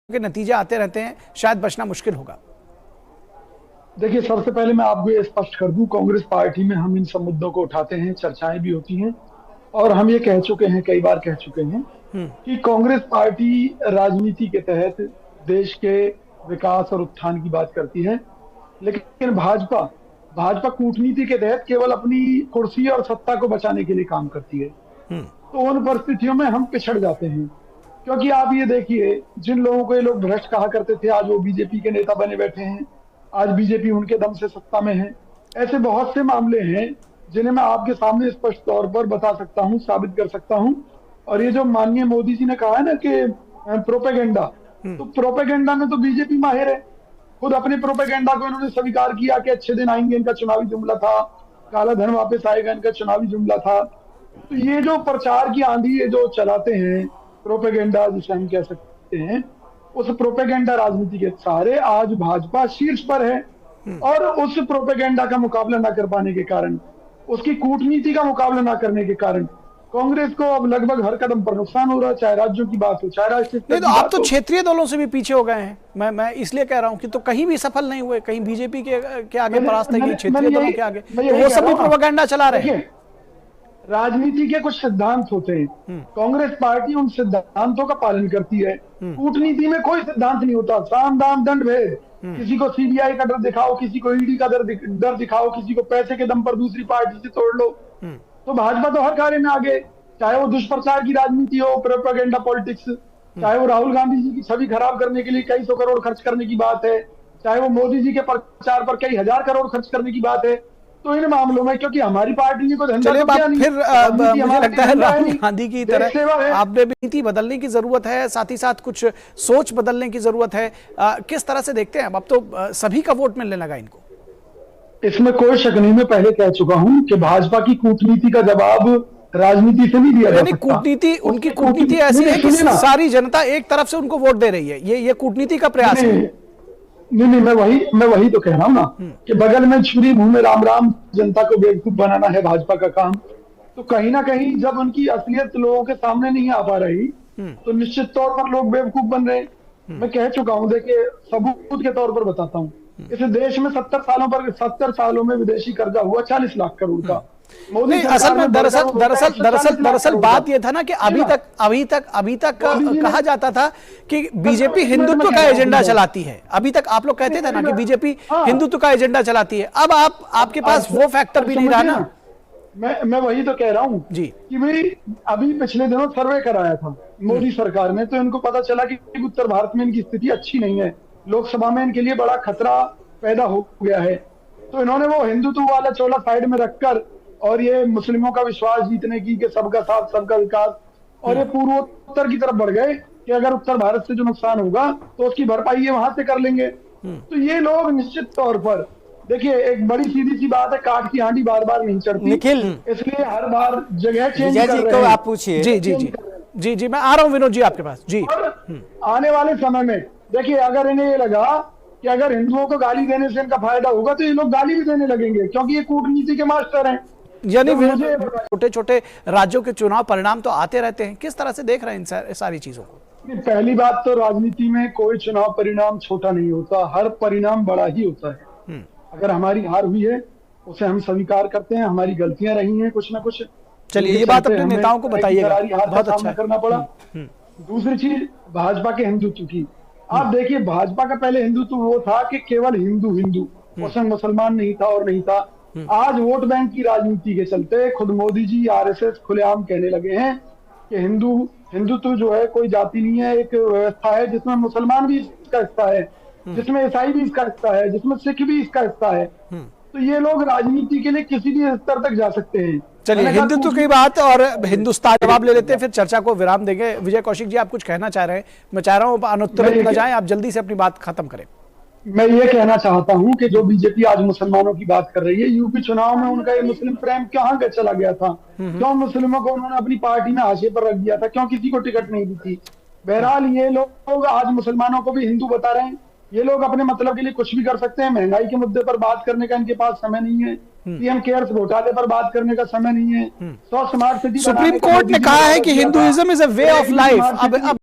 के नतीजे आते रहते हैं, शायद बचना मुश्किल होगा। देखिए, सबसे पहले मैं आपको ये स्पष्ट कर दूं, कांग्रेस पार्टी में हम इन सब मुद्दों को उठाते हैं, चर्चाएं भी होती हैं और हम ये कह चुके हैं, कई बार कह चुके हैं कि कांग्रेस पार्टी राजनीति के तहत देश के विकास और उत्थान की बात करती है, लेकिन भाजपा भाजपा कूटनीति के तहत केवल अपनी कुर्सी और सत्ता को बचाने के लिए काम करती है। तो उन परिस्थितियों में हम पिछड़ जाते हैं, क्योंकि आप ये देखिए, जिन लोगों को ये लोग भ्रष्ट कहा करते थे, आज वो बीजेपी के नेता बने बैठे हैं, आज बीजेपी उनके दम से सत्ता में है। ऐसे बहुत से मामले हैं जिन्हें मैं आपके सामने स्पष्ट तौर पर बता सकता हूं, साबित कर सकता हूं। और ये जो माननीय मोदी जी ने कहा है ना कि प्रोपेगेंडा, तो प्रोपेगेंडा में तो बीजेपी माहिर है। खुद अपने प्रोपेगेंडा को इन्होंने स्वीकार किया कि अच्छे दिन आएंगे, इनका चुनावी जुमला था, काला धन वापस आएगा, इनका चुनावी जुमला था। तो ये जो प्रचार की आंधी ये जो चलाते हैं, प्रोपेगेंडा जिसे हम कह सकते हैं, उस प्रोपेगेंडा राजनीति के सहारे आज भाजपा शीर्ष पर है। और उस प्रोपेगेंडा का मुकाबला न कर पाने के कारण, उसकी कूटनीति का मुकाबला न करने के कारण कांग्रेस को अब लगभग हर कदम पर नुकसान हो रहा है, चाहे राज्यों की बात हो, चाहे राष्ट्रीय नहीं। तो आप तो क्षेत्रीय दलों से भी पीछे हो गए हैं। मैं इसलिए कह रहा हूं कि तो कहीं भी सफल नहीं हुए, कहीं बीजेपी के आगे परास्त है, क्षेत्रीय दलों के आगे, तो वो सब भी प्रोपेगेंडा चला रहे हैं। राजनीति के कुछ सिद्धांत होते हैं, कांग्रेस पार्टी उन सिद्धांतों का पालन करती है। कूटनीति में कोई सिद्धांत नहीं होता, साम दाम दंड भेद। किसी को सीबीआई का डर दिखाओ, किसी को ईडी का डर दिखाओ, किसी को पैसे के दम पर दूसरी पार्टी से तोड़ लो। तो भाजपा तो हर कार्य में आगे, चाहे वो दुष्प्रचार की राजनीति हो, प्रोपेगेंडा पॉलिटिक्स, चाहे वो राहुल गांधी जी की छवि खराब करने के लिए कई सौ करोड़ खर्च करने की बात है, चाहे वो मोदी जी के प्रचार पर कई हजार करोड़ खर्च करने की बात है। तो इन मामलों में क्योंकि हमारी पार्टी ने कोई धंधा फिर मुझे लगता है राहुल गांधी की तरह आपने भी नीति बदलने की जरूरत है, साथ ही साथ कुछ सोच बदलने की जरूरत है। किस तरह से देखते हैं अब तो सभी का वोट मिलने लगा इनको? इसमें कोई शक नहीं, मैं पहले कह चुका हूं कि भाजपा की कूटनीति का जवाब राजनीति से नहीं दिया जा सकता। कूटनीति, उनकी कूटनीति ऐसी है कि सारी जनता एक तरफ से उनको वोट दे रही है, ये कूटनीति का प्रयास है। नहीं, मैं वही तो कह रहा हूँ ना कि बगल में छुरी मुंह में राम राम, जनता को बेवकूफ बनाना है भाजपा का काम। तो कहीं ना कहीं जब उनकी असलियत लोगों के सामने नहीं आ पा रही, तो निश्चित तौर पर लोग बेवकूफ बन रहे हैं। मैं कह चुका हूँ, देखिए सबूत के तौर पर बताता हूँ, इस देश में 70 सालों में विदेशी कर्जा हुआ 40 लाख करोड़ का। नहीं, असल में दरअसल बात यह था ना कि अभी तक कहा जाता था कि बीजेपी हिंदुत्व का एजेंडा चलाती है। अभी तक आप लोग कहते थे ना कि बीजेपी हिंदुत्व का एजेंडा चलाती है। अब आपके पास वो फैक्टर भी नहीं रहा ना। मैं वही तो कह रहा हूँ जी कि भाई अभी पिछले दिनों सर्वे कराया था मोदी सरकार ने, तो इनको पता चला कि उत्तर भारत में इनकी स्थिति अच्छी नहीं है, लोकसभा में इनके लिए बड़ा खतरा पैदा हो गया है। तो इन्होंने वो हिंदुत्व वाला चोला साइड में रखकर और ये मुस्लिमों का विश्वास जीतने की कि सबका साथ सबका विकास, और ये पूर्वोत्तर की तरफ बढ़ गए कि अगर उत्तर भारत से जो नुकसान होगा तो उसकी भरपाई ये वहां से कर लेंगे। तो ये लोग निश्चित तौर पर, देखिए एक बड़ी सीधी सी बात है, काठ की हांडी बार बार नहीं चढ़ती, इसलिए हर बार जगह चेंज कर रहे हैं। आप पूछिए। जी, मैं आ रहा हूँ विनोद जी आपके पास जी। आने वाले समय में देखिए, अगर इन्हें ये लगा कि अगर हिंदुओं को गाली देने से इनका फायदा होगा, तो ये लोग गाली भी देने लगेंगे, क्योंकि ये कूटनीति के मास्टर हैं। यानी छोटे छोटे राज्यों के चुनाव परिणाम तो आते रहते हैं, किस तरह से देख रहे हैं इन सारी चीजों को? पहली बात तो राजनीति में कोई चुनाव परिणाम छोटा नहीं होता, हर परिणाम बड़ा ही होता है। अगर हमारी हार हुई है उसे हम स्वीकार करते हैं, हमारी गलतियां रही हैं कुछ ना कुछ। चलिए, ये बात अपने नेताओं को बताइएगा, बहुत अच्छा करना पड़ा। दूसरी चीज भाजपा के हिंदुत्व की, आप देखिए भाजपा का पहले हिंदुत्व वो था कि केवल हिंदू, उसमें मुसलमान नहीं था और नहीं था। आज वोट बैंक की राजनीति के चलते खुद मोदी जी, आरएसएस खुलेआम कहने लगे हैं कि हिंदुत्व जो है कोई जाति नहीं है, एक व्यवस्था है जिसमें मुसलमान भी इसका हिस्सा है, जिसमें ईसाई भी इसका हिस्सा है, जिसमें सिख भी इसका हिस्सा है। तो ये लोग राजनीति के लिए किसी भी स्तर तक जा सकते हैं। चलिए, हिंदुत्व की बात और हिंदुस्तान जवाब ले लेते हैं, फिर चर्चा को विराम देंगे। विजय कौशिक जी, आप कुछ कहना चाह रहे हैं? मैं चाह रहा हूँ अनुत्तरित न जाएं, आप जल्दी से अपनी बात खत्म करें। मैं ये कहना चाहता हूं कि जो बीजेपी आज मुसलमानों की बात कर रही है, यूपी चुनाव में उनका ये मुस्लिम प्रेम कहाँ का चला गया था? क्यों मुस्लिमों को उन्होंने अपनी पार्टी में हाशिए पर रख दिया था? क्यों किसी को टिकट नहीं दी थी? बहरहाल ये लोग आज मुसलमानों को भी हिंदू बता रहे हैं। ये लोग अपने मतलब के लिए कुछ भी कर सकते हैं। महंगाई के मुद्दे पर बात करने का इनके पास समय नहीं है, पीएम केयर्स घोटाले पर बात करने का समय नहीं है, 100 स्मार्ट सिटी। सुप्रीम कोर्ट ने कहा है कि Hinduism is a way of life. अब